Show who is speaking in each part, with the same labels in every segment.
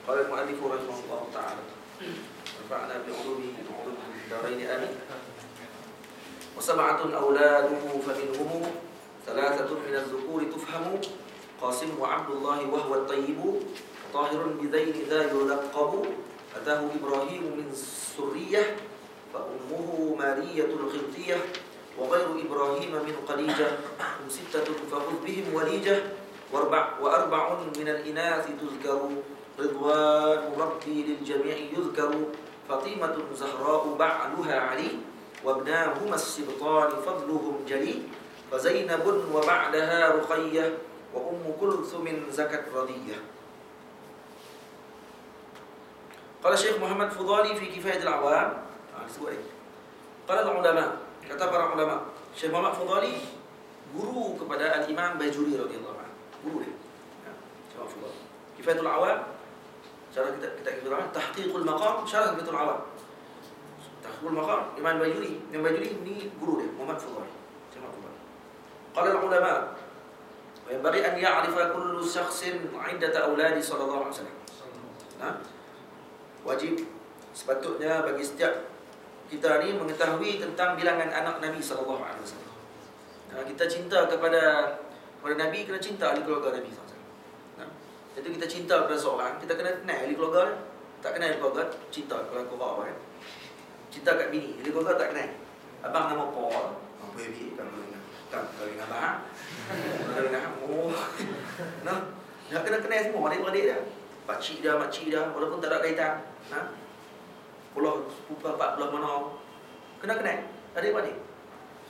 Speaker 1: قال المؤلف رحمه الله تعالى ونفعنا بعلومه وعلوم الدارين آمين. وسبعة أولاده فمنهم ثلاثة من الذكور تفهم قاسم وعبد الله وهو الطيب طاهر بذين ذا يلقب أتاه إبراهيم من سرية فأمه مارية القبطية وغير إبراهيم من خديجة هم ستة فخذ بهم وليجة وأربع من الإناث تذكر رضوان ربي للجميع يذكر فاطمة زهراء بعلها علي وابناهما السبطان فضلهم جلي فزينب وبعدها رقية وأم كلثوم زكت رضية. قال الشيخ محمد فضالي في كفاية العوام قال العلماء kata para ulama, Syekh Muhammad Fudhali guru kepada Al-Imam Bajuri radhiyallahu anhu, guru dia. Ya, Syekh Muhammad Fudhali. Kifayatul Awam, cara kita kira tahqiqul maqam, syarah Kifayatul Awam. Tahqiqul maqam Imam Bajuri, Imam Bajuri ini guru dia, Muhammad Fudhali. Syekh Muhammad Fudhali. Qala al-ulama wa yanbaghi an ya'rifa kullu shakhsin 'iddata auladi sallallahu alaihi wasallam. Nah, wajib sepatutnya bagi setiap kita ni mengetahui tentang bilangan anak Nabi sallallahu alaihi wasallam. Kita cinta kepada Nabi, kena cinta ahli keluarga Nabi sallallahu alaihi wasallam. Jadi kita cinta kepada seorang, kita kena kenal ahli keluarga. Tak kenal ahli keluarga, cinta kepada keluarga kan. Cinta kat bini, ahli keluarga tak kenal. Abang nama Paul, apa baby kan kalau dengan abang. Kalau dengan oh. Nah, dah kena kenal semua adik-adik dia. Pak cik dia, mak cik dia, walaupun tak ada kaitan. Pulau bapak belah mana kena kenal adik-adik.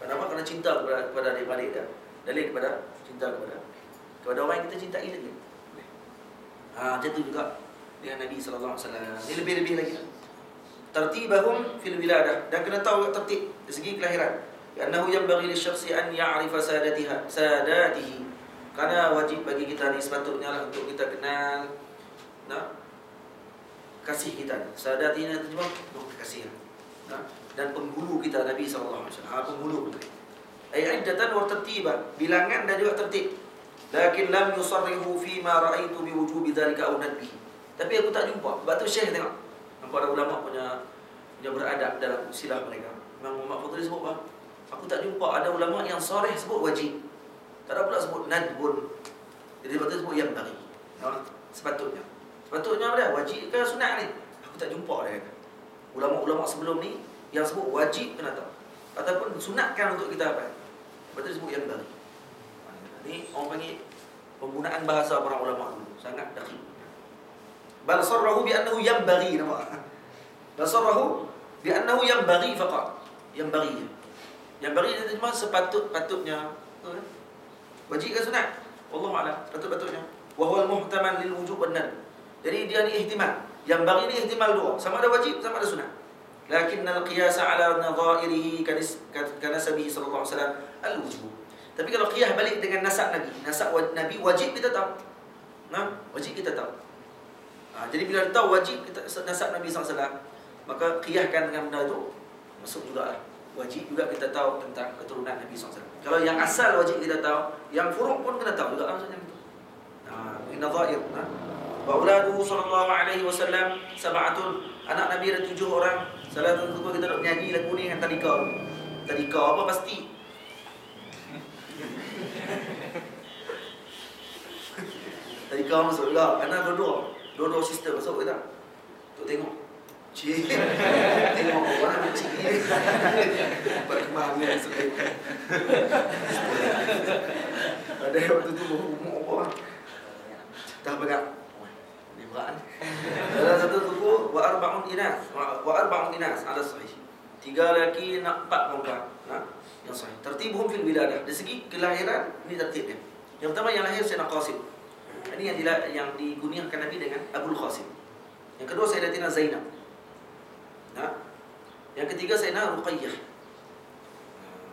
Speaker 1: Kenapa? Kena cinta kepada adik-adik dia. Dalil kepada cinta kepada orang yang kita cintai saja. Macam tu juga dengan Nabi sallallahu alaihi wasallam. Ini lebih-lebih lagi. Tartibahum fil wiladah, dan kena tahu tertib dari segi kelahiran. Annahu yanbaghi lisyakhsi an ya'rifa sadatihi. Karena wajib bagi kita ni sepatutnya lah untuk kita kenal kasih kita, sadat ini terjemah kasih, dan penghulu kita Nabi sallallahu alaihi wasallam, penghulu kita. Ai iddatan wa tartiban, bilangan dan juga tertib. Lakin lam yusarrihu fi ma ra'aitu bi wujubi dzalika aw nadbi. Tapi aku tak jumpa. Sebab tu Syekh tengok. Nampak ada ulama punya beradab dalam silah mereka. Imam Muhammad Fudhali sebut apa? Aku tak jumpa ada ulama yang sarih sebut wajib. Tak ada pula sebut nadbun. Jadi sebab tu sebut yang bagi. Sepatutnya apa dia? Wajib ke sunat ni? Aku tak jumpa dia kata. Ulama-ulama sebelum ni yang sebut wajib kena tahu. Ataupun sunatkan untuk kita apa? Betul sebut yang bagi. Ni orang panggil penggunaan bahasa para ulama dulu sangat daqiq. Bal sarrahu bi annahu yanbaghi, nampak? Bal sarrahu bi annahu yanbaghi faqat. Yanbaghi. Yanbaghi itu cuma sepatutnya. Wajib ke sunat? Wallahu a'lam. Patutnya. Wa huwa al-muhtamal lil wujub wan nadb. Jadi dia ni ihtimal. Yang bagi ni ihtimal dua. Sama ada wajib, sama ada sunat. Lakin al-qiyas ala nadhairihi kanasabihi sallallahu alaihi wasallam al-wujub. Tapi kalau qiyas balik dengan nasab Nabi wajib kita tahu. Wajib kita tahu. Jadi bila tahu wajib kita nasab Nabi sallallahu alaihi wasallam, maka qiyaskan dengan benda itu masuk jugalah. Wajib juga kita tahu tentang keturunan Nabi sallallahu alaihi wasallam. Kalau yang asal wajib kita tahu, yang furu' pun kena tahu juga maksudnya itu. Nadhair. Wa auladuhu sallallahu alaihi wasallam sab'atun. Anak Nabi ada 7 orang. Salah satu kita nak nyanyi lagu ni dengan tadika. Tadika apa pasti? Tadika masuk juga. Karena dua sister masuk kita. Untuk tengok. Cik. Tengok orang nak cik. Buat kemahannya sekali. Ada waktu tu umur apa? Dah berat. Dalam satu buku wa arba'un inas ada sahih. 3 lelaki nak 4 perempuan. Yang sahih. Tertibuhum fil wiladah. Dari segi kelahiran ini tertibnya. Yang pertama yang lahir Sayyidina Qasim. Ini yang diguniahkan Nabi dengan Abul Qasim. Yang kedua Sayyidatina Zainab. Yang ketiga Sayyidina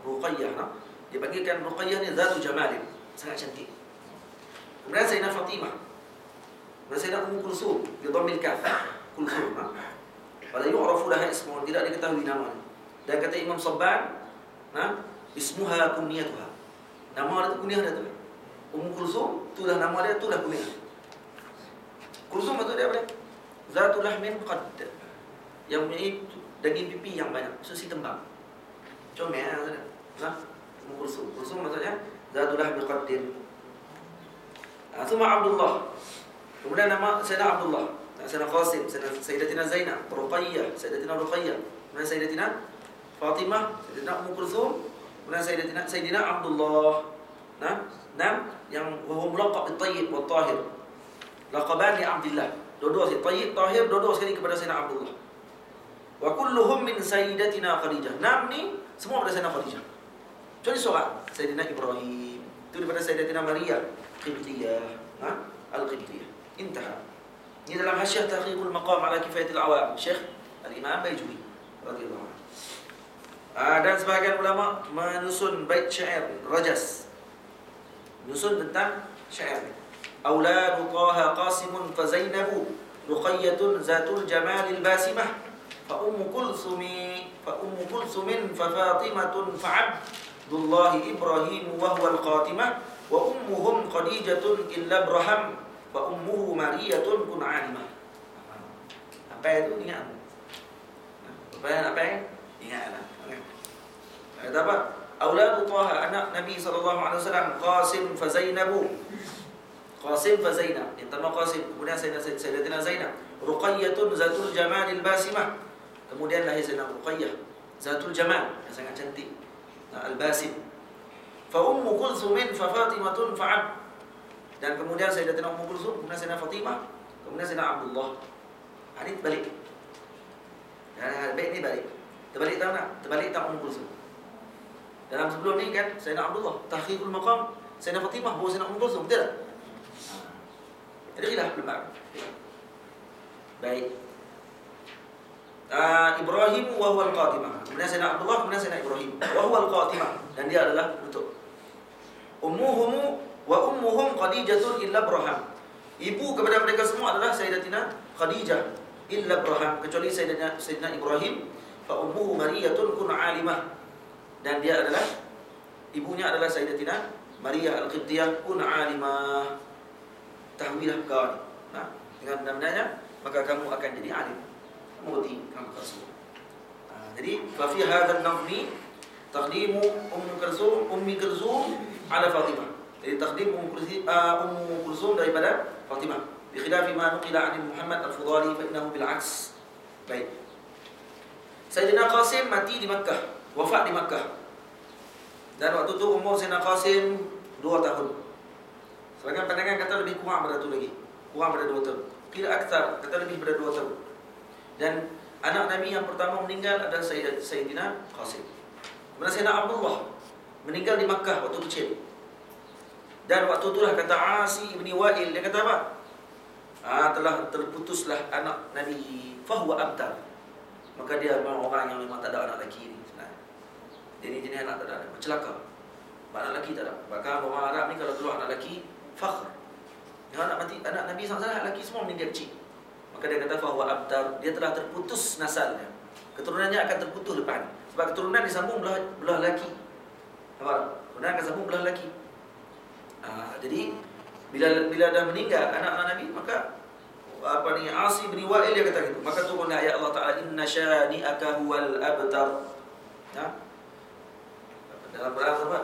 Speaker 1: Ruqayyah. Dipanggilkan Ruqayyah ni zatu jamalin, sangat cantik. Kemudian Sayyidina Fatimah. Sayyidina Ummu Kulthum bi dhammil kaf. Kulthum. Wala yu'rafu laha ismun, tidak diketahui namanya. Dan kata Imam Sabban, ismuha kunyatuha. Nama dia kunyah dia tu. Ummu Kulthum, itulah nama dia, itulah kunyah. Kulthum itu dia apa dia? Zatul lahmin qadd, yang mempunyai daging pipi yang banyak, susi tembang. Comel lah. Ummu Kulsum. Kulsum maksudnya Zatul lahmin qaddin. Thumma Abdullah. Kemudian nama Sayyidina Abdullah, Sayyidina Qasim, Sayyidatina Zainab, Ruqayyah, Sayyidatina Ruqayyah, kemudian Sayyidatina Fatimah, Sayyidatina Ummu Kulsum, kemudian Sayyidina Abdullah. Yang huwa mulaqab bil-Tayyib wat-Tahir. Laqaban li Abdillah. Dua-dua si Tayyib, Tahir, dua-dua sekali kepada Sayyidina Abdullah. Wa kulluhum min Sayyidatina Khadijah. 6 ni semua daripada Sayyidina Khadijah. Kecuali seorang, Sayyidina Ibrahim. Itu daripada Sayyidatina Maria Qibtiyah, Al-Qibtiyah. Intaha. Ini dalam Hasyiah Tahqiqul Maqam ala Kifayatil Awam, Syekh Al-Imam Baijuwi radhiyallahu anhu. Dan sebahagian ulama menyusun bait syair Rajas. Menyusun tentang syair. Auladu Taha Qasimun fa Zainabu Ruqayyatun Zatul Jamalil Basimah fa Ummu Kulsumin fa Fatimatun fa Abdullahi Ibrahim wa huwa al-Qatimah wa ummuhum Khadijatun illa Abraham wa ummuhu Mariyatun kun alimah. Apa itu ingat? Apa yang ingat? Kata apa? Auladu Taha, anak Nabi SAW, Qasim fa Zainabu. Qasim fa Zainab. Yang pertama Qasim, kemudian Sayyidatina Zainab. Ruqayyatun Zatul Jamalil Basimah. Kemudian lahir Sayyidina Ruqayyah, Zatul Jamal, yang sangat cantik. Al-Basim. Fa Ummu Kulsumin fa Fatimatun fa Abd. Dan kemudian Sayyidatina Ummu Kulsum, kemudian Sayyidina Fatimah, kemudian Sayyidina Abdullah. Ini terbalik. Baik ni balik. Terbalik tahu tak? Terbalik tak Ummu Kulsum. Dalam sebelum ni kan Sayyidina Abdullah, Tahqiqul Maqam, Sayyidina Fatimah, bawa Sayyidina Ummu Kulsum, betul tak? Ada khilaf belum? Baik. Ibrahim wa huwa al-Qatimah. Kemudian Sayyidina Abdullah, kemudian Sayyidina Ibrahim. Wa huwa al-Qatimah, dan dia adalah untuk ummuhum Khadijatun illa Abraham. Ibu kepada mereka semua adalah Sayyidatina Khadijah illa Abraham, kecuali Sayyidina Ibrahim. Fa ummuhu Mariyatun kun alimah, dan dia adalah ibunya adalah Sayyidatina Maria Al-Qibtiyah kun alimah. Tahwilah kau ni. Dengan benar-benarnya maka kamu akan jadi alim. Kamu berhenti kamu Rasul. Jadi fa fi hadzal nazmi taqdimu Ummi Kulsum ala Fatimah. Jadi taqdim Ummu Kulsum daripada Fatimah. Bi khilafi ma nuqila 'an Muhammad Al-Fudali fa innahu bil 'aks. Baik. Sayyidina Qasim mati di Makkah, wafat di Makkah. Dan waktu tu umur Sayyidina Qasim 2 tahun. Sebagian pandangan kata lebih kurang pada tu lagi. Kurang pada 2 tahun. Kira aksar, kata lebih pada 2 tahun. Dan anak Nabi yang pertama meninggal adalah Sayyidina Qasim. Kemudian Sayyidina Abdullah meninggal di Makkah waktu kecil. Dan waktu itulah kata Asi bin Wa'il, dia kata apa? Telah terputuslah anak Nabi, fahuwa abtar. Maka dia memang orang yang memang tak ada anak lelaki ni sebenarnya. Dia ni jenis anak tak ada, celaka. Anak lelaki tak ada. Bahkan orang Arab ni kalau keluar anak lelaki, fakhr. Yang anak Nabi SAW, lelaki semua meninggal kecil. Maka dia kata fahuwa abtar, dia telah terputus nasalnya. Keturunannya akan terputus depan. Sebab keturunan disambung belah lelaki. Nampak? Keturunan akan sambung belah lelaki. Jadi bila dah meninggal anak-anak Nabi, maka Asi bin Wa'il dia kata gitu. Maka turunlah ayat Allah Ta'ala, inna syani'aka huwal abtar. Dalam Quran apa?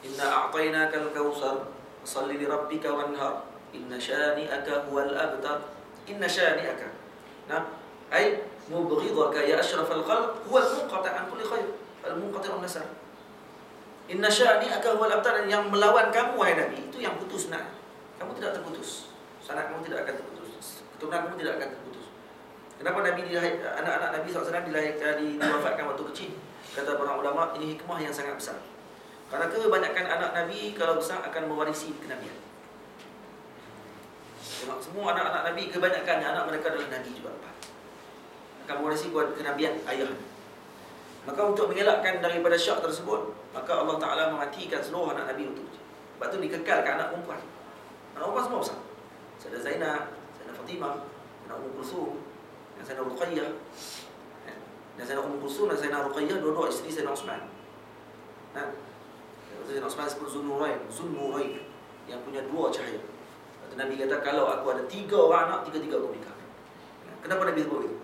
Speaker 1: Inna a'tainaka al-kautsar shalli li rabbika wanhar inna syani'aka huwal abtar. Inna syani'aka, ay mubghidaka ya asyrafal khalq huwal munqati' an kulli khair, al-munqati' an-nasar. Inna syani'aka huwal abtar, yang melawan kamu wahai Nabi itu yang putus nak. Kamu tidak terputus. Sanak kamu tidak akan terputus. Keturunan kamu tidak akan terputus. Kenapa anak-anak Nabi SAW diwafatkan waktu kecil? Kata para ulama, ini hikmah yang sangat besar. Karena kebanyakan anak Nabi kalau besar akan mewarisi kenabian. Semua anak-anak Nabi, kebanyakannya anak mereka adalah Nabi juga. Akan mewarisi kenabian ayah. Maka untuk mengelakkan daripada syak tersebut, maka Allah Ta'ala mematikan seluruh anak Nabi untuk kecil. Sebab itu dikekalkan anak perempuan. Anak perempuan semua besar. Sayyidina Zainab, Sayyidina Fatimah, Sayyidina Ummu Kulsum, dan Sayyidina Ruqayyah. Dan Sayyidina Ummu Kulsum dan Sayyidina Ruqayyah dua-dua isteri Sayyidina Utsman. Sayyidina Utsman disebut Zunnurain, yang punya 2 cahaya. Nabi kata kalau aku ada 3 orang anak, 3-3 aku nikah. Kenapa Nabi sebut itu?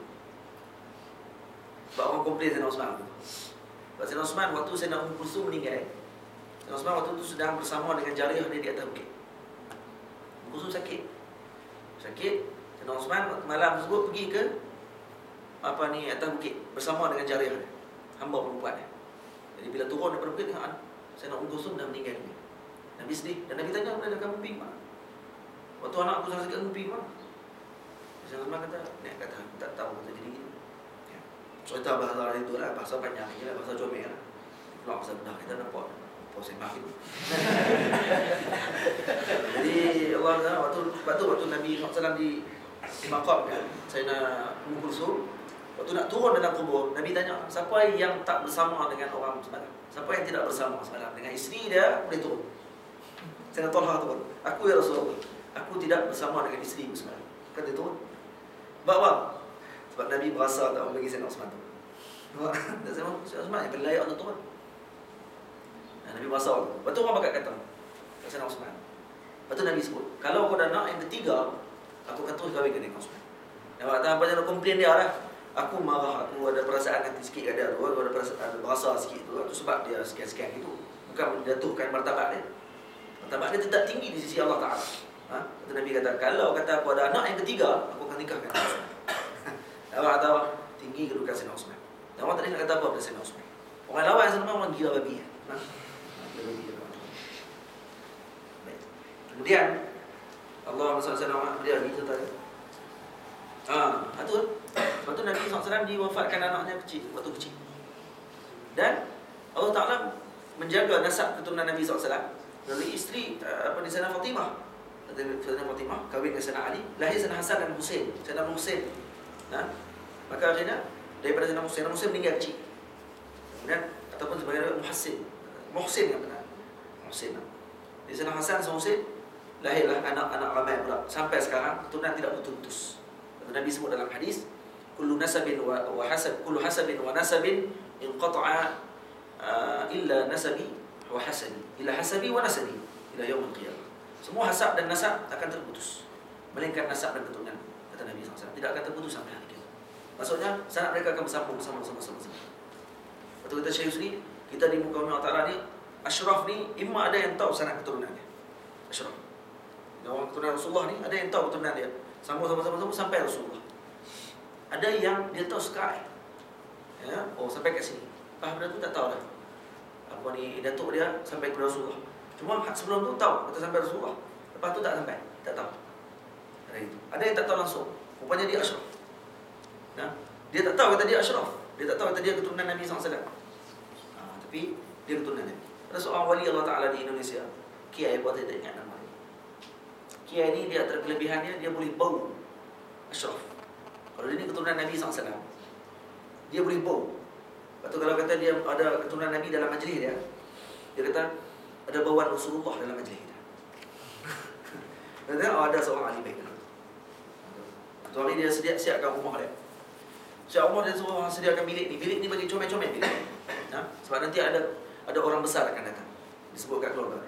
Speaker 1: Sebab orang komplain Sayyidina Osman. Sebab Sayyidina Osman waktu Sayyidina Umm Kulsum meninggal, Sayyidina Osman waktu itu sedang bersama dengan Jariyah dia di atas bukit. Umm Kulsum sakit. Sayyidina Osman waktu malam tersebut pergi ke atas bukit bersama dengan Jariyah dia, hamba perempuan dia. Jadi bila turun daripada bukit tengok Sayyidina Umm Kulsum dah meninggal dunia. Nabi sedih dan Nabi tanya, "Mana kamu pergi mana? Waktu anak aku sakit kamu pergi mana?" Sayyidina Osman kata, "Nek kata tak tahu kata jadi gitu." Ya. Cerita bahasa itu lah, bahasa panjang ni lah, bahasa comel lah. Kalau bahasa benar kita nampak sembah itu. Jadi Allah waktu Nabi SAW di maqam kan, Sayyidina Umm Kulsum, waktu nak turun dalam kubur, Nabi tanya, siapa yang tak bersama dengan orang semalam? Siapa yang tidak bersama semalam dengan isteri dia boleh turun. Sayyidina Talha turun. Aku ya Rasulullah, aku tidak bersama dengan isteri semalam. Kata turun. Bawa. Sebab Nabi berasa tak bagi Sayyidina Osman tu. Tak sama Sayyidina Osman yang paling layak untuk turun. Nabi berasa. Lepas tu orang bakat kata Sayyidina Osman. Lepas tu Nabi sebut, kalau kau dah nak yang ketiga, aku akan terus kahwinkan dengan Osman. Dan waktu apa jangan komplain dia lah. Aku marah, aku ada perasaan hati sikit kat dia tu, aku ada perasaan, ada berasa sikit tu. Itu sebab dia sekian-sekian itu. Bukan menjatuhkan martabat dia. Martabat dia tetap tinggi di sisi Allah Ta'ala. Kata Nabi kata, kalau kata aku ada anak yang ketiga, aku akan nikahkan dengan Osman. Awak kata tinggi kedudukan Sayyidina Osman. Dan awak tadi nak kata apa pada Sayyidina Osman? Orang lawan Sayyidina Osman orang gila babi. Kemudian Allah SWT dia lagi cerita dia. Itu. Lepas tu Nabi SAW diwafatkan anaknya waktu kecil. Dan Allah Ta'ala menjaga nasab keturunan Nabi SAW dari isteri Sayyidina Fatimah. Sayyidina Fatimah kahwin dengan Sayyidina Ali, lahir Sayyidina Hasan dan Husain. Sayyidina Husain. Maka akhirnya daripada Sayyidina Husain meninggal kecil. Kemudian ataupun sebagai Muhsin yang benar. Muhsin. Di Sayyidina Hasan dan Husain lahirlah anak-anak ramai pula. Sampai sekarang keturunan tidak putus. Nabi sebut dalam hadis, kullu nasabin wa hasab, kullu hasabin wa nasabin inqata'a illa nasabi wa hasabi, illa hasabi wa nasabi ila yaumil qiyamah. Semua hasab dan nasab akan terputus, melainkan nasab dan keturunan, kata Nabi SAW, tidak akan terputus sampai hari kiamat. Maksudnya sanad mereka akan bersambung sama-sama. Betul kata Syekh Yusri, kita di muka Allah Ta'ala ni, asyraf ni imma ada yang tahu sanad keturunannya. Asyraf, orang keturunan Rasulullah ni ada yang tahu keturunan dia, sama-sama sampai Rasulullah. Ada yang dia tahu sekali, ya, sampai kat sini. Benda tu tak tahu dah. Apa ni datuk dia sampai kepada Rasulullah. Cuma sebelum tu tahu kata sampai Rasulullah. Lepas tu tak sampai, tak tahu. Ada yang tak tahu langsung. Rupanya dia asyraf. Dia tak tahu kata dia asyraf. Dia tak tahu kata dia keturunan Nabi SAW. Tapi dia keturunan Nabi. Ada seorang wali Allah Ta'ala di Indonesia, Kiai, buat saya tak ingat nama dia. Kiai ni dia antara kelebihannya, dia boleh bau asyraf. Kalau dia ni keturunan Nabi SAW, dia boleh bau. Lepas tu kalau kata dia ada keturunan Nabi dalam majlis dia, dia kata ada bauan Rasulullah dalam majlis dia. Kata ada seorang ahli baik. Satu hari dia siapkan rumah dia. Siap rumah dia suruh sediakan bilik ni. Bilik ni bagi comel-comel bilik. Sebab nanti ada orang besar akan datang. Disebut kat keluarga.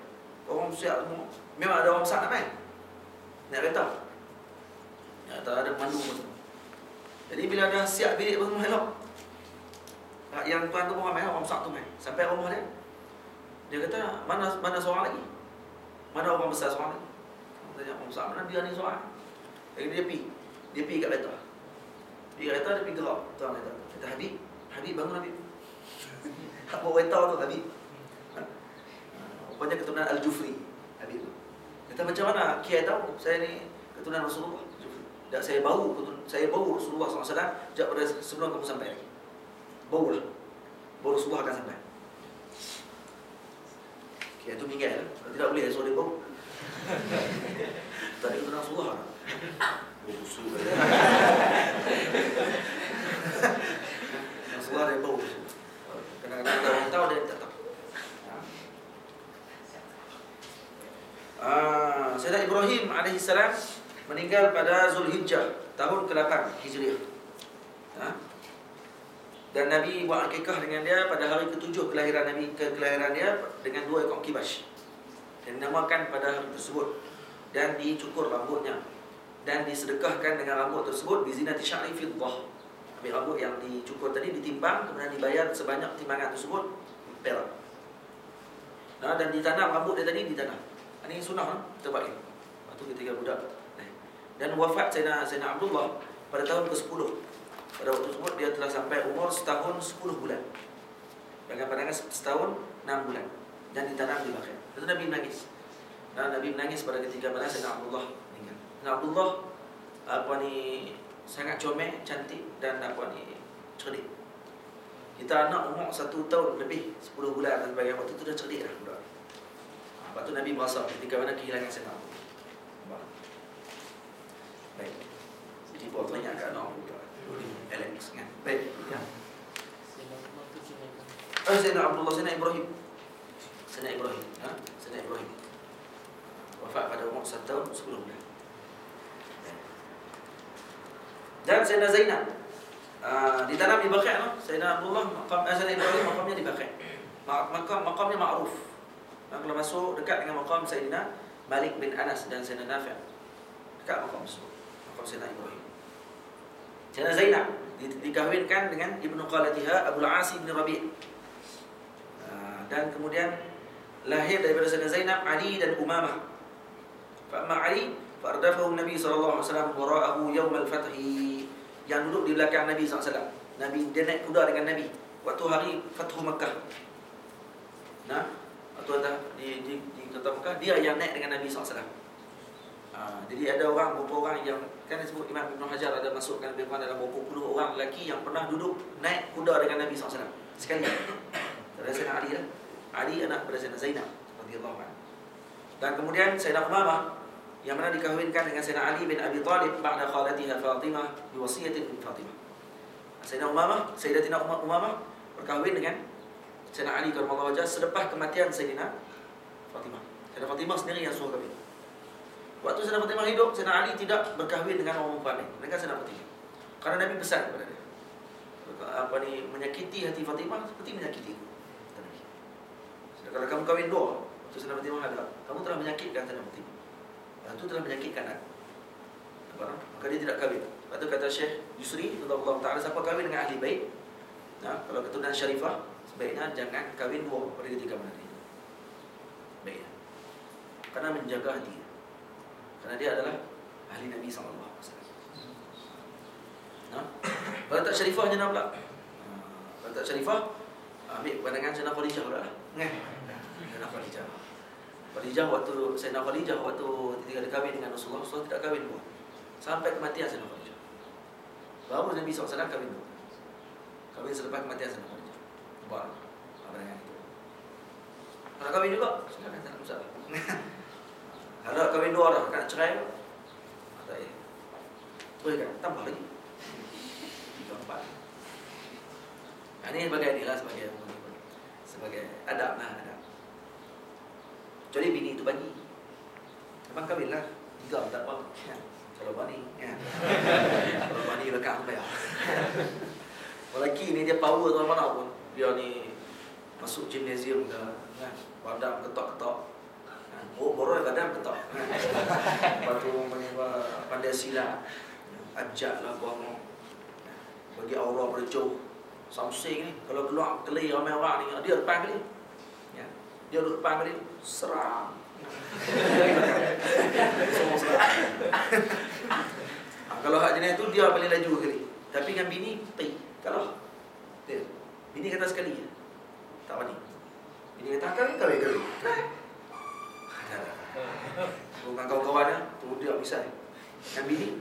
Speaker 1: Orang siap semua. Memang ada orang besar nak main. Nak kereta. Ada pemandu pun. Jadi bila dah siap bilik semua elok, yang tuan tu orang main, orang besar tu main. Sampai rumah dia, dia kata, mana seorang lagi? Mana orang besar seorang lagi? Tanya orang besar, mana dia ni seorang? Jadi dia pergi kat kereta. Dia pergi gerak. Tuan kata, Habib bangun Habib. Hak bawa kereta tu Habib. Rupanya keturunan Al-Jufri Habib tu. Kata macam mana? Kiai tahu saya ni keturunan Rasulullah. Dan saya bau Rasulullah SAW sejak pada sebelum kamu sampai lagi. Bau Rasulullah akan sampai. Kiai tu meninggal. Kalau tidak boleh suruh dia bau. Tadi keturunan Rasulullah. Busuk. Rasulullah dia bau. Kadang-kadang orang tahu dia tak tahu. Sayyidina Ibrahim alaihissalam meninggal pada Zulhijjah tahun ke-8 Hijriah. Dan Nabi buat akikah dengan dia pada hari ke-7 kelahiran dia dengan 2 ekor kibas. Dan dinamakan pada hari tersebut dan dicukur rambutnya. dan disedekahkan dengan rambut tersebut bizinati sya'ri fiddah. Ambil rambut yang dicukur tadi, ditimbang, kemudian dibayar sebanyak timbangan tersebut perak. Nah, dan ditanam rambut dia tadi, ditanam. Ini sunnah kita pakai. Waktu ketika budak. Dan wafat Sayyidina Abdullah pada tahun ke-10. Pada waktu tersebut dia telah sampai umur setahun 10 bulan. Pandangan setahun 6 bulan. Dan ditanam di Baqi'. Itu Nabi menangis. Nah, Nabi menangis pada ketika mana Sayyidina Abdullah meninggal. Sayyidina Abdullah sangat comel, cantik dan cerdik. Kita anak umur 1 tahun lebih 10 bulan dan sebagainya, waktu itu dah cerdik dah budak. Lepas tu Nabi merasa ketika mana kehilangan Sayyidina Abdullah. Baik. Jadi buat banyak kat anak budak. Alex kan. Baik. Ya. Sayyidina Abdullah, Sayyidina Ibrahim. Sayyidina Ibrahim. Wafat pada umur 1 tahun 10 bulan. Dan Sayyidina Zainab ditanam di Baqi', Sayyidina Abdullah, Sayyidina Ibrahim makamnya di Baqi'. Makamnya ma'ruf. Kalau masuk dekat dengan makam Sayyidina Malik bin Anas dan Sayyidina Nafi'. Dekat makam tersebut. Makam Sayyidina Ibrahim. Sayyidina Zainab dikahwinkan dengan ibnu Khalatiha Abul As bin Rabi'. Dan kemudian lahir daripada Sayyidina Zainab Ali dan Umamah. Fa'amma Ali fa'ardafahu Nabi SAW wara'ahu yawm al-fath, yang duduk di belakang Nabi SAW. Nabi, dia naik kuda dengan Nabi waktu hari Fathu Makkah. Nah, waktu di kota Makkah, dia yang naik dengan Nabi SAW. Jadi ada beberapa orang yang kan disebut Imam Ibn Hajar ada masukkan lebih kurang dalam beberapa puluh orang lelaki yang pernah duduk naik kuda dengan Nabi SAW sekali. Ada Sayyidina Ali lah. Ali anak pada Sayyidina Zainab radhiyallahu anha. Dan kemudian Sayyidina Umamah yang mana dikahwinkan dengan Sayyidina Ali bin Abi Talib ba'da khalatiha Fatimah biwasiyatin min Fatimah. Sayyidatina Umamah berkahwin dengan Sayyidina Ali karramallahu wajhah selepas kematian Sayyidina Fatimah. Sayyidina Fatimah sendiri yang suruh kahwin. Waktu Sayyidina Fatimah hidup, Sayyidina Ali tidak berkahwin dengan orang perempuan lain, dengan Sayyidina Fatimah. Karena Nabi pesan kepada dia, menyakiti hati Fatimah seperti menyakiti Nabi. Kalau kamu kahwin dua, waktu Sayyidina Fatimah ada, kamu telah menyakitkan Sayyidina Fatimah. Itu telah menyakitkan aku. Maka dia tidak kahwin. Lepas tu kata Syekh Yusri radhiyallahu ta'ala, siapa kahwin dengan ahli bait, kalau keturunan syarifah, sebaiknya jangan kahwin dua pada ketika mana dia. Baik. Karena menjaga hati. Karena dia adalah ahli Nabi SAW. Kalau tak syarifah je nak pula. Kalau tak syarifah, ambil pandangan Sayyidina Khadijah pula lah. Sayyidina Khadijah waktu Sayyidina Khadijah waktu ketika dia kahwin dengan Rasulullah tidak kahwin dua. Sampai kematian Sayyidina Khadijah. Baru Nabi SAW kahwin dua. Kahwin selepas kematian Sayyidina Khadijah. Buat pandangan itu. Kalau kahwin juga, silakan, tak ada masalah. Kalau kahwin dua dah, nak cerai tak payah. Teruskan, tambah lagi 3, 4. Ini sebagai inilah sebagai adab lah, adab. Kecuali bini itu bani, abang kahwin lah 3 tak apa ya. Kalau bani ya. Kalau bani belakang apa ya. Lelaki ni dia power tu mana pun. Dia ni masuk gymnasium ke, badan ketok-ketok. Borol badan ketok. Lepas tu pandai silat, ajak lah buang. Bagi aura berjauh. Samsing ni kalau keluar keli ramai orang ni, dia depan kali. Ya. Dia duduk depan kali, serang. Semua serang. Kalau hak jenis tu dia paling laju kali. Tapi dengan bini kalau dia bini kata sekali je. Tak wani. Bini kata kahwin. Bukan kawan-kawan dia, tu dia misal. Dengan bini.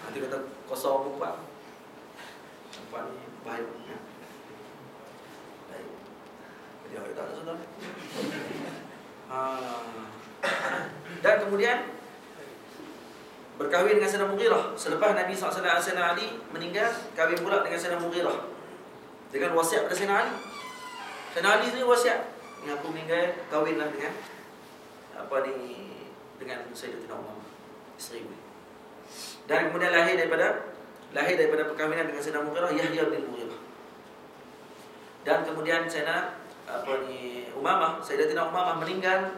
Speaker 1: Nanti kata kosong perempuan. Perempuan ni bahaya. Baik. Jadi awak tak saudara. Dan kemudian berkahwin dengan Sayyidina Mughirah. Selepas Nabi SAW Sayyidina Ali meninggal, kahwin pula dengan Sayyidina Mughirah. Dengan wasiat pada Sayyidina Ali. Sayyidina Ali sendiri wasiat, yang aku meninggal kahwinlah dengan dengan Sayyidatina Umar, isteri beliau. Dan kemudian lahir daripada perkahwinan dengan Sayyidina Mughirah Yahya bin Mughirah. Dan kemudian Sayyidatina Umamah meninggal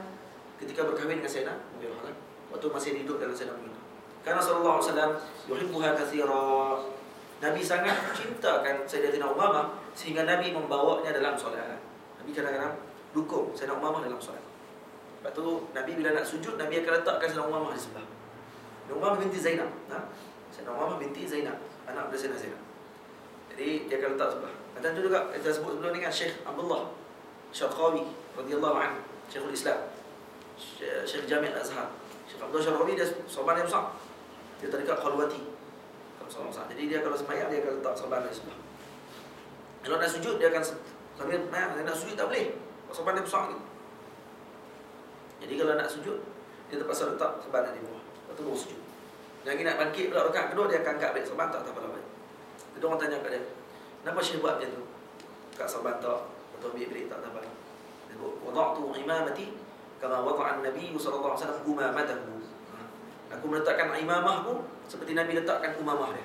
Speaker 1: ketika berkahwin dengan Sayyidina Mughirah. waktu masih hidup dalam Sayyidina Umar. Karena sallallahu alaihi wasallam yuhibbuha katsira. Nabi sangat cintakan Sayyidatina Umamah sehingga Nabi membawanya dalam solat. Nabi kadang-kadang dukung Sayyidina Umamah dalam solat. Lepas tu Nabi bila nak sujud, Nabi akan letakkan Sayyidina Umamah di sebelah. Umamah binti Zainab. Sayyidina Umamah binti Zainab, anak dari Sayyidina Zainab. Jadi dia akan letak sebelah. Dan tu juga kita sebut sebelum ni kan Syekh Abdullah Syarqawi radhiyallahu anhu, Syekhul Islam, Syekh Jami' Al-Azhar. Syekh Abdullah Syarqawi dia sahabat yang besar. Dia tarikat Khalwati. Jadi dia kalau sembahyang dia akan letak sahabat di sebelah. Kalau nak sujud dia akan sambil nak sujud tak boleh. Sahabat dia besar ni. Jadi kalau nak sujud dia terpaksa letak sahabat di bawah. Lepas tu baru sujud. Lagi nak bangkit pula rakaat kedua dia akan angkat balik sahabat tak apa apa. Jadi orang tanya kat dia, kenapa Syekh buat macam tu? Kat sahabat tak atau bilik tak apa. Dia buat wada'tu imamati kama wada'a an-nabi sallallahu alaihi wasallam umamatahu. Aku meletakkan imamahku seperti Nabi letakkan umamah dia.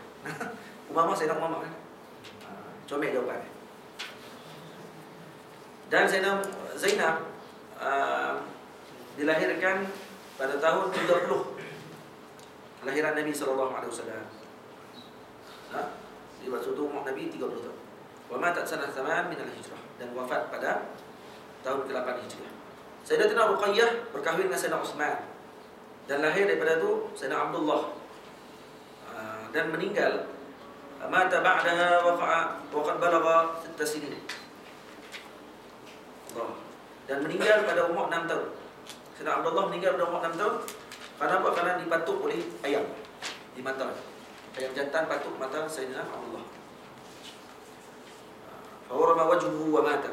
Speaker 1: Umamah Sayyidina Umamah kan. Comel jawapan dia. Dan Sayyidina Zainab dilahirkan pada tahun 30 kelahiran Nabi sallallahu alaihi wasallam. Di waktu itu umur Nabi 30 tahun. Wa matat sanah 8 min al-hijrah, dan wafat pada tahun ke-8 Hijriah. Sayyidatina Ruqayyah berkahwin dengan Sayyidina Utsman dan lahir daripada itu Sayyidina Abdullah, dan meninggal mata ba'daha waqad balagha 6 sinin. Dan meninggal pada umur 6 tahun. Sayyidina Abdullah meninggal pada umur 6 tahun. Kenapa? Kerana dipatuk oleh ayam di mata. Ayam jantan patuk mata Sayyidina Abdullah. Fawarama wajhuhu wa mata.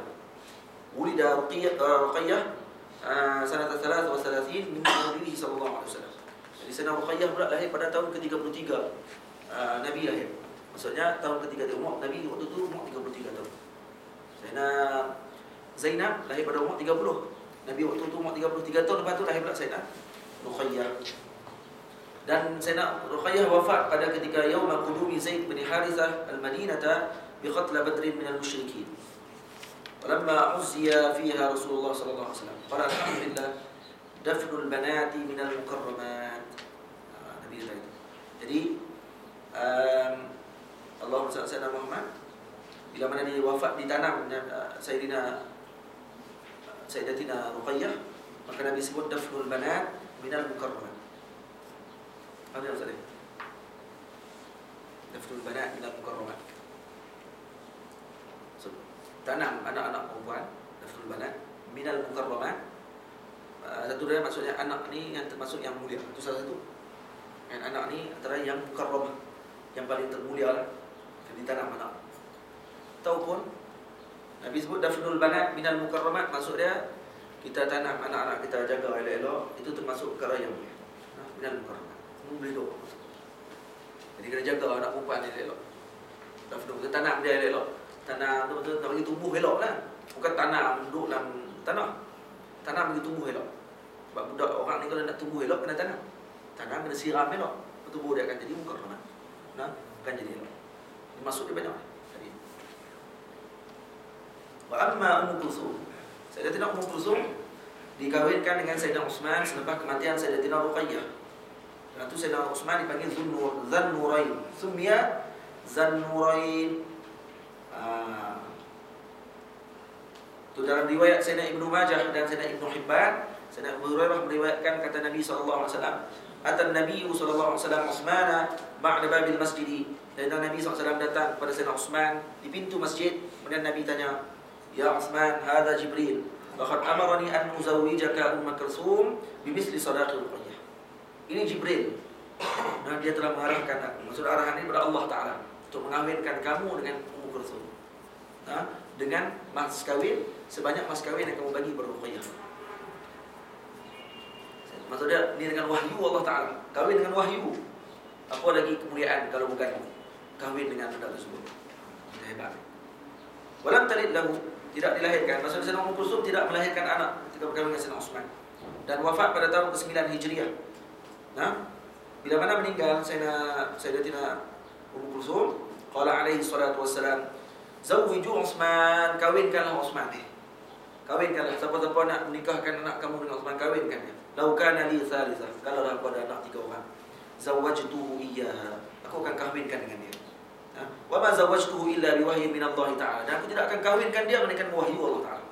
Speaker 1: Wulida Ruqayyah sanata 33 min Nabi sallallahu alaihi wasallam. Jadi Sayyidina Ruqayyah pula lahir pada tahun ke-33 Nabi lahir. Maksudnya tahun ketiga dia umur Nabi waktu itu umur 33 tahun. Sayyidina Zainab lahir pada umur 30. Nabi waktu itu umur 33 tahun, lepas tu lahir pula Sayyidina Ruqayyah. Dan Sayyidina Ruqayyah wafat pada ketika yauma qudumi Zaid bin Harithah al-Madinata bi qatl Badr min al-musyrikin. Walamma uzziya fiha Rasulullah sallallahu alaihi wasallam. Qala alhamdulillah dafnul banati min al-mukarramat. Nabi itu. Jadi Allahumma salli ala Muhammad. Bila mana dia wafat ditanam Sayyidatina Ruqayyah, maka Nabi sebut dafnul banat min al-mukarramat. Apa yang maksudnya? Dafnul banat min al-mukarramat. So, tanam anak-anak perempuan, dafnul banat min al-mukarramat. Satu dari maksudnya anak ni yang termasuk yang mulia. Itu salah satu. Dan anak ni antara yang mukarramah, yang paling termulia lah. Ditanam anak. Ataupun Nabi sebut dafnul banat min al-mukarramat, maksud dia kita tanam anak-anak kita, jaga elok-elok, itu termasuk perkara yang mulia. Min al-mukarramat. Boleh duk. Jadi kena jaga anak perempuan dia elok. Dafnul, kita tanam dia elok. Tanam tu betul nak bagi tumbuh elok lah. Bukan tanam duduk dalam tanah. Tanam bagi tumbuh elok. Sebab budak orang ni kalau nak tumbuh elok kena tanam. Tanam kena siram elok. Tumbuh dia akan jadi mukarramat. Akan jadi elok. Masuk dia banyak. Jadi wa amma Ummu Kulsum. Sayyidatina Ummu Kulsum dikahwinkan dengan Sayyidina Utsman selepas kematian Sayyidatina Ruqayyah. Dan itu Sayyidina Utsman dipanggil Zunnurain. Sumia Zunnurain. Itu dalam riwayat Sayyidina Ibnu Majah dan Sayyidina Ibnu Hibban. Sayyidina Abu Hurairah meriwayatkan kata Nabi sallallahu alaihi wasallam, "Atan Nabi sallallahu alaihi wasallam Utsmana ba'da babil masjid." Dan Nabi SAW datang kepada Sayyidina Utsman di pintu masjid. Kemudian Nabi tanya, "Ya Utsman, hadza Jibril. Laqad amarani an uzawwijaka Ummu Kulsum bimithli sadaqi Ruqayyah." Ini Jibril. Nah, dia telah mengarahkan aku. Maksud arahan ini kepada Allah Ta'ala untuk mengawinkan kamu dengan Ummu Kulsum. Dengan mas kawin sebanyak mas kawin yang kamu bagi kepada Ruqayyah. Maksudnya ini dengan wahyu Allah Ta'ala. Kawin dengan wahyu. Apa lagi kemuliaan kalau bukan kahwin dengan benda tersebut. Hebat. Walam talid lahu, tidak dilahirkan. Maksudnya Sayyidina Ummu Kulsum tidak melahirkan anak ketika berkahwin dengan Sayyidina Utsman. Dan wafat pada tahun ke-9 Hijriah. Bila mana meninggal Sayyidatina Ummu Kulsum, qala alaihi salatu wassalam, "Zawwiju Utsman, kawinkanlah Utsman." Kawinkanlah, siapa-siapa nak menikahkan anak kamu dengan Utsman, kawinkan dia. "Lau kana li thalithah." Kalau aku ada anak 3 orang, zawwajtuhu iyyaha. Aku akan kahwinkan dengan dia. Wa ma zawwajtuhu illa biwahyin min Allah Ta'ala. Dan aku tidak akan kahwinkan dia melainkan wahyu Allah Ta'ala.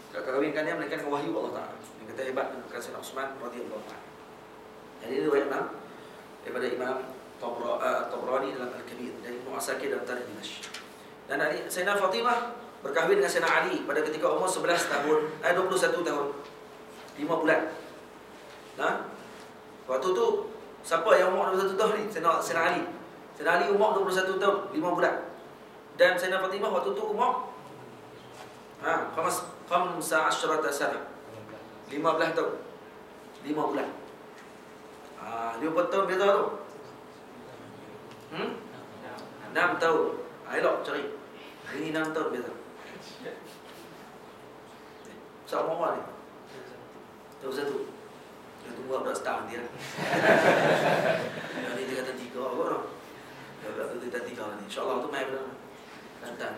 Speaker 1: Tidak kahwinkan dia melainkan wahyu Allah Ta'ala. Yang kata hebat dengan Sayyidina Utsman radhiyallahu anhu. Jadi riwayat daripada Imam Tabrani dalam Al-Kabir, dari Ibnu Asakir dalam Tarikh Dimashq. Dan Sayyidina Fatimah berkahwin dengan Sayyidina Ali pada ketika umur 11 tahun, 21 tahun 5 bulan. Nah, waktu tu siapa yang umur 21 tahun ni? Sayyidina Ali. Sayyidina Ali umur 21 tahun 5 bulan. Dan Sayyidina Fatimah waktu tu umur 15 sana. 15 tahun 5 bulan. 50 tahun beza tu. 6 tahun. Elok cari. Ini 6 tahun beza. Sama orang ni. Tahu satu. Dia tunggu berapa setahun dia. Yang ni dia kata 3 kot tau. Dia kata dia kata 3 ni. InsyaAllah tu main benar. Datang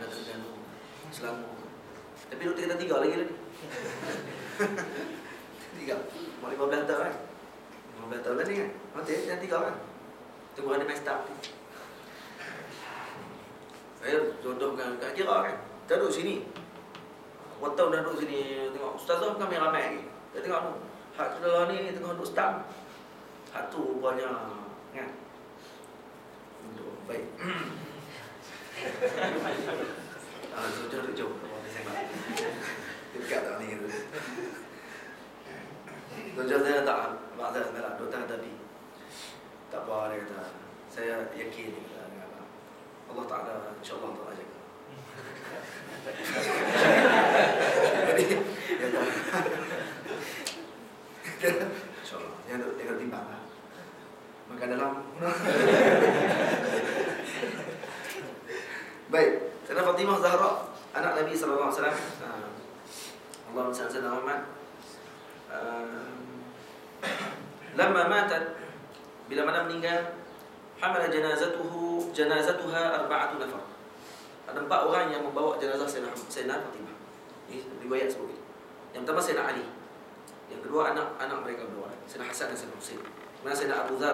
Speaker 1: Selama. Tapi dia kata 3 lagi. 3. Mau 15 tahun kan? 15 tahun ni kan? Mati dan 3 kan? Tunggu ada main start ni. Saya jodohkan kat kira kan? Kita duduk sini. Waktu dah duduk sini, tengok ustazah kami ramai lagi. Kita tengok tu. Hak saudara ni tengok duduk start. Hak tu rupanya kan? Untuk baik. Sudah duduk jauh. Dekat tak ni gitu. Tujuan saya tak maksa nak duduk tapi tak apa dia kata. Saya yakin dengan Allah Ta'ala, insyaAllah Allah jaga. Jadi insyaAllah dia kena timbang lah. Makan dalam. Baik, Sayyidina Fatimah Zahra, anak Nabi sallallahu alaihi wasallam. Allahumma salli ala Muhammad. Lama matat, bila mana meninggal, hamala janazatuha 4 nafar. Ada 4 orang yang membawa jenazah Sayyidina Fatimah. Ini riwayat sebut itu. Yang pertama Sayyidina Ali. Yang kedua anak mereka berdua, Sayyidina Hasan dan Sayyidina Husain. Kemudian Sayyidina Abu Dzar